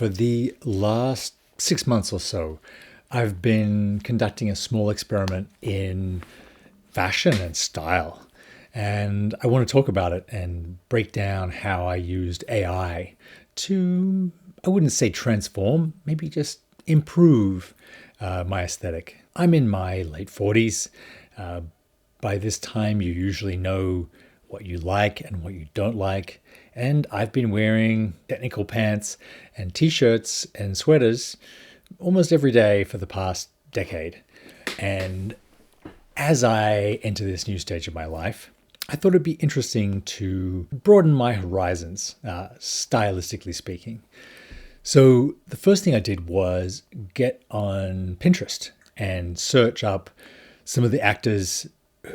For the last 6 months or so, I've been conducting a small experiment in fashion and style. And I want to talk about it and break down how I used AI to, I wouldn't say transform, maybe just improve my aesthetic. I'm in my late 40s. By this time, you usually know what you like and what you don't like. And I've been wearing technical pants and t-shirts and sweaters almost every day for the past decade. And as I enter this new stage of my life, I thought it'd be interesting to broaden my horizons, stylistically speaking. So the first thing I did was get on Pinterest and search up some of the actors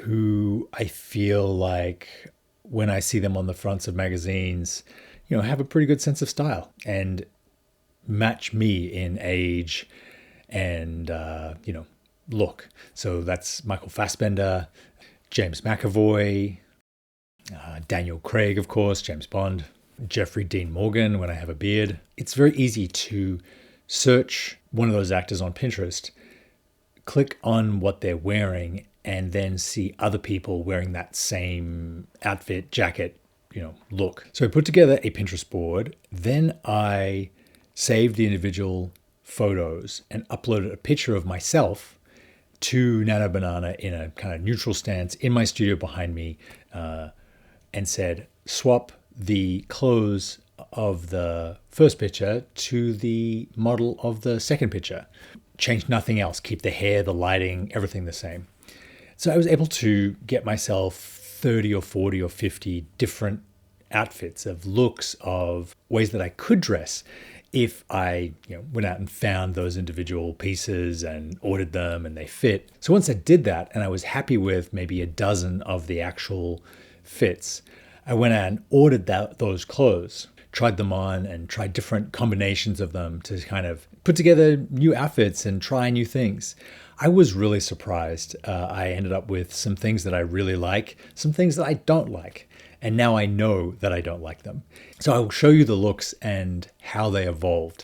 who I feel like when I see them on the fronts of magazines, have a pretty good sense of style and match me in age and, look. So that's Michael Fassbender, James McAvoy, Daniel Craig, of course, James Bond, Jeffrey Dean Morgan when I have a beard. It's very easy to search one of those actors on Pinterest, click on what they're wearing, and then see other people wearing that same outfit, jacket, look. So I put together a Pinterest board. Then I saved the individual photos and uploaded a picture of myself to Nano Banana in a kind of neutral stance in my studio behind me, and said, swap the clothes of the first picture to the model of the second picture. Change nothing else. Keep the hair, the lighting, everything the same. So I was able to get myself 30 or 40 or 50 different outfits of looks, of ways that I could dress if I went out and found those individual pieces and ordered them and they fit. So once I did that and I was happy with maybe a dozen of the actual fits, I went out and ordered those clothes, tried them on and tried different combinations of them to kind of put together new outfits and try new things. I was really surprised. I ended up with some things that I really like, some things that I don't like. And now I know that I don't like them. So I will show you the looks and how they evolved.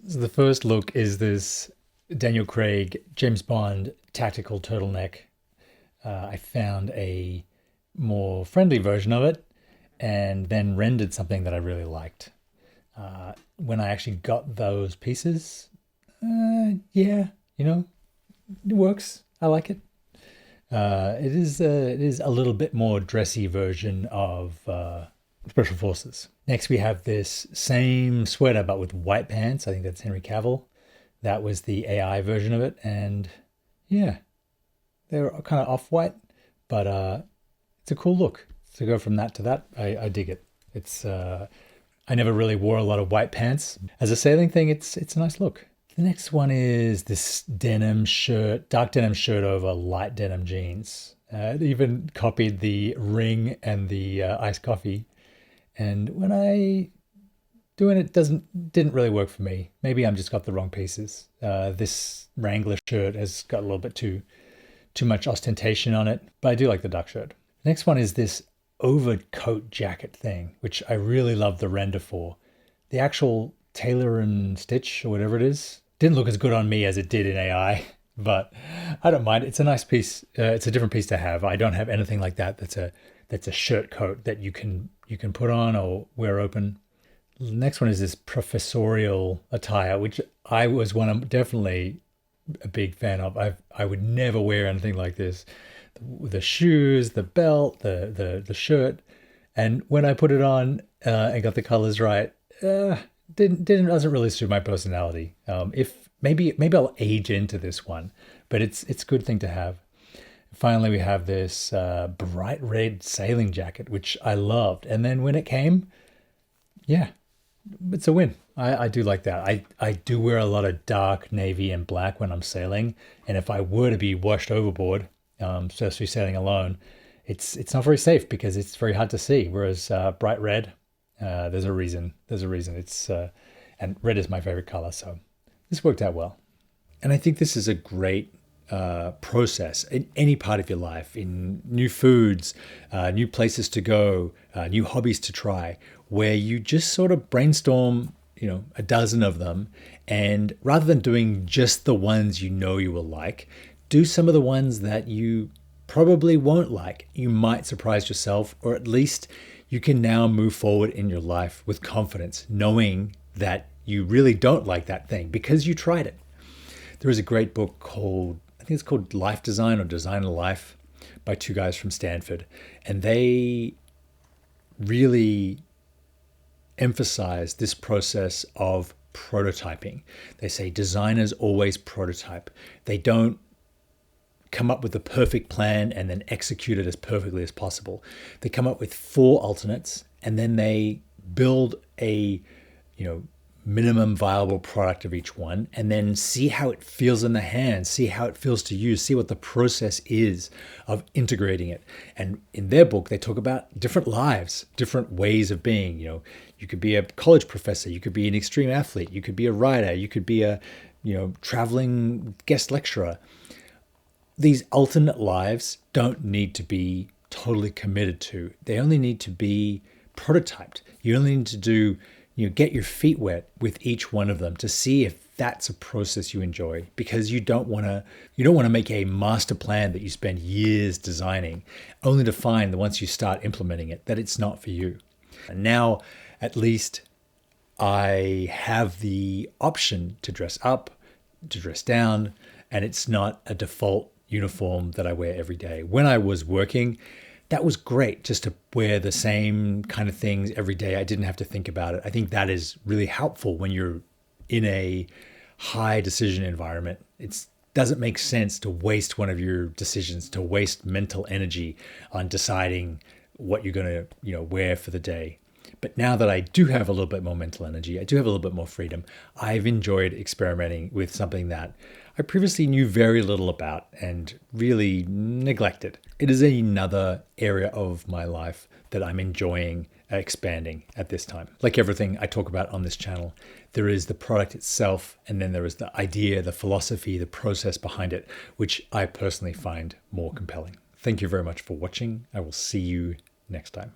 So the first look is this Daniel Craig, James Bond tactical turtleneck. I found a more friendly version of it and then rendered something that I really liked. When I actually got those pieces, yeah, it works. I like it. It is a little bit more dressy version of Special Forces. Next, we have this same sweater but with white pants. I think that's Henry Cavill. That was the AI version of it, and yeah, they're kind of off-white, but it's a cool look. To go from that to that, I dig it. It's I never really wore a lot of white pants. As a sailing thing, it's a nice look. The next one is this denim shirt, dark denim shirt over light denim jeans. It even copied the ring and the iced coffee. And when I doing it didn't really work for me. Maybe I'm just got the wrong pieces. This Wrangler shirt has got a little bit too much ostentation on it, but I do like the dark shirt. The next one is this overcoat jacket thing, which I really love the render for. The actual tailor and stitch or whatever it is didn't look as good on me as it did in AI, but I don't mind. It's a nice piece. It's a different piece to have. I don't have anything like that. That's a shirt coat that you can put on or wear open. The next one is this professorial attire, which I was definitely a big fan of. I would never wear anything like this. The shoes, the belt, the shirt, and when I put it on and got the colors right, doesn't really suit my personality. If maybe I'll age into this one, but it's a good thing to have. Finally, we have this bright red sailing jacket, which I loved, and then when it came, yeah, it's a win. I do like that. I do wear a lot of dark navy and black when I'm sailing, and if I were to be washed overboard, especially sailing alone, it's not very safe because it's very hard to see. Whereas bright red, there's a reason. There's a reason. It's and red is my favorite color, so this worked out well. And I think this is a great process in any part of your life, in new foods, new places to go, new hobbies to try, where you just sort of brainstorm, a dozen of them. And rather than doing just the ones you know you will like, do some of the ones that you probably won't like. You might surprise yourself, or at least you can now move forward in your life with confidence, knowing that you really don't like that thing because you tried it. There is a great book called, I think it's called Life Design or Design of Life by two guys from Stanford. And they really emphasize this process of prototyping. They say designers always prototype. They don't come up with the perfect plan and then execute it as perfectly as possible. They come up with four alternates and then they build a, minimum viable product of each one, and then see how it feels in the hand, see how it feels to use, see what the process is of integrating it. And in their book, they talk about different lives, different ways of being. You could be a college professor, you could be an extreme athlete, you could be a writer, you could be a, traveling guest lecturer. These alternate lives don't need to be totally committed to. They only need to be prototyped. You only need to do get your feet wet with each one of them to see if that's a process you enjoy, because you don't want to make a master plan that you spend years designing only to find that once you start implementing it that it's not for you. And now at least I have the option to dress up, to dress down, and it's not a default uniform that I wear every day. When I was working, that was great, just to wear the same kind of things every day. I didn't have to think about it. I think that is really helpful when you're in a high decision environment. It doesn't make sense to waste one of your decisions, to waste mental energy on deciding what you're going to, wear for the day. But now that I do have a little bit more mental energy, I do have a little bit more freedom, I've enjoyed experimenting with something that I previously knew very little about and really neglected. It is another area of my life that I'm enjoying expanding at this time. Like everything I talk about on this channel, there is the product itself, and then there is the idea, the philosophy, the process behind it, which I personally find more compelling. Thank you very much for watching. I will see you next time.